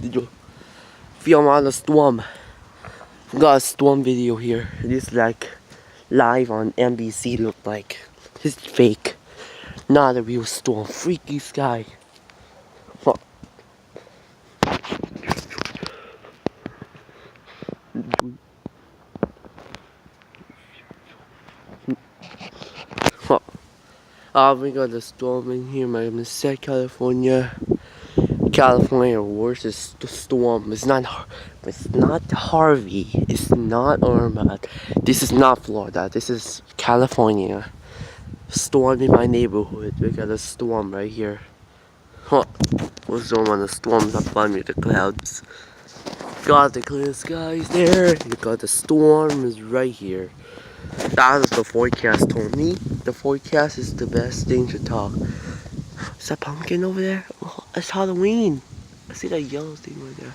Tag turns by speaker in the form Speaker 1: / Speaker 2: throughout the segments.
Speaker 1: Did you film on the storm? Got a storm video here. This is like live on NBC. Look like it's fake, not a real storm. Freaky sky. Huh. Huh. We got a storm in here. My mistake, California. California worst storm. It's not Harvey. It's not Irma. This is not Florida. This is California. Storm in my neighborhood. We got a storm right here. Huh. What's going on? The storm's up under the clouds. Got the clear skies there. You got the storm is right here. That is the forecast told me. The forecast is the best thing to talk. Is that pumpkin over there? Oh, it's Halloween. I see that yellow thing right there.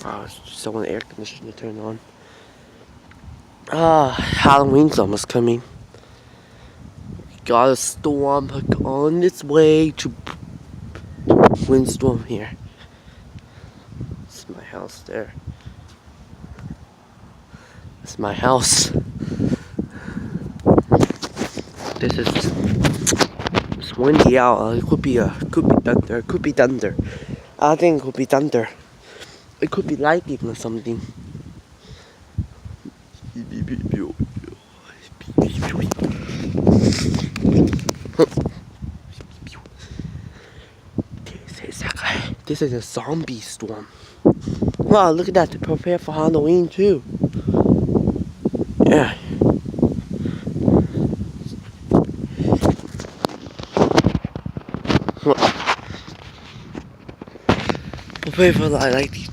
Speaker 1: Oh, someone air conditioner turned on. Halloween's almost coming. Got a storm on its way to windstorm here. It's my house there. It's my house. This is it's windy out. It could be thunder. It could be thunder. I think it could be thunder. It could be lightning or something. This is a zombie storm. Wow, look at that. To prepare for Halloween too. Yeah. Prepare for I like these.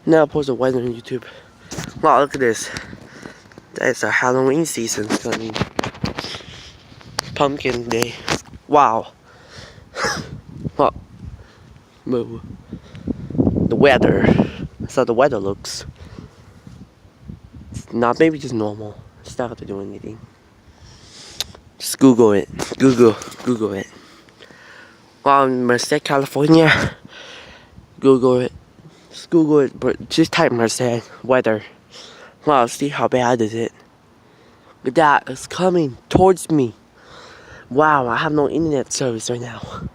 Speaker 1: Now post the weather on YouTube. Wow, look at this. That's a Halloween season coming. Pumpkin day. Wow. Wow. The weather. That's how the weather looks. It's not maybe just normal. It's not have to do anything. Just Google it. Google it. Wow, Merced, California. Google it. Just Google it, but just type Merced weather. Wow, see how bad is it? Look at that, it's coming towards me. Wow, I have no internet service right now.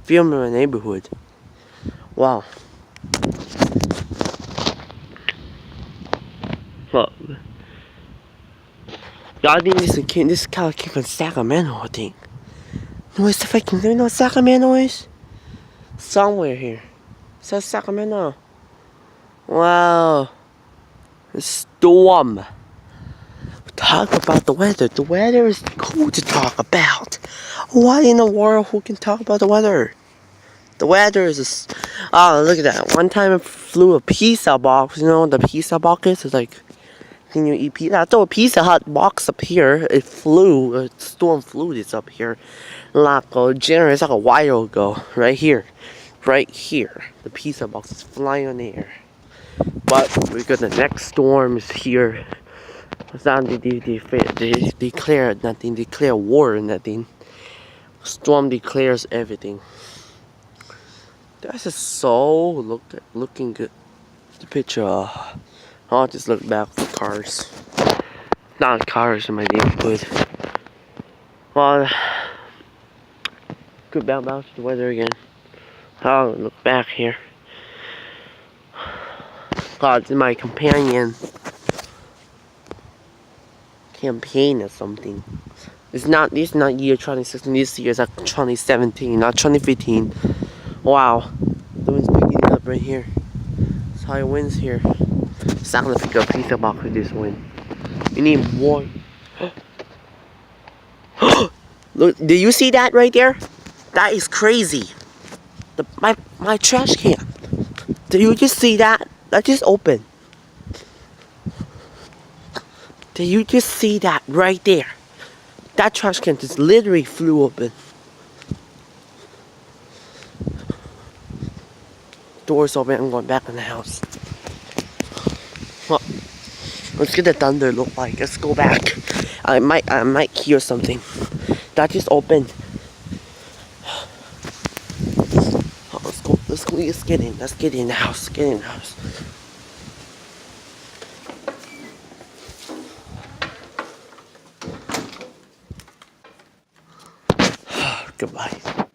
Speaker 1: Film in my neighborhood. Wow. Look. Y'all think this kind of came from Sacramento, I think. No, it's fucking, do you know what Sacramento is? Somewhere here. It says Sacramento. Wow. A storm. Talk about the weather. The weather is cool to talk about. What in the world who can talk about the weather? The weather is oh, look at that. One time I flew a pizza box. You know what the pizza box is? It's like, can you eat pizza? I threw a Pizza Hut box up here. It flew. A storm flew this up here. Like a generous, like a while ago. Right here. Right here. The pizza box is flying on the air. But we got the next storm is here. It's not they declare nothing. Declare war or nothing. Storm declares everything. That's just so looking good. The picture. I'll just look back for cars. Not cars in my neighborhood. Well, good bounce the weather again. I'll look back here. God, it's my companion campaign or something. This is not year 2016. This year is like 2017, not 2015. Wow, the wind's picking up right here. It's high winds here. It's not gonna pick up pizza box with this wind. You need more. Look, do you see that right there? That is crazy. My trash can. Do you just see that? That just opened. Do you just see that right there? That trash can just literally flew open. door's open. I'm going back in the house. Well, let's get the thunder look like. Let's go back. I might hear something. That just opened. Oh, let's go. Let's get in. Let's get in the house. Get in the house. Goodbye.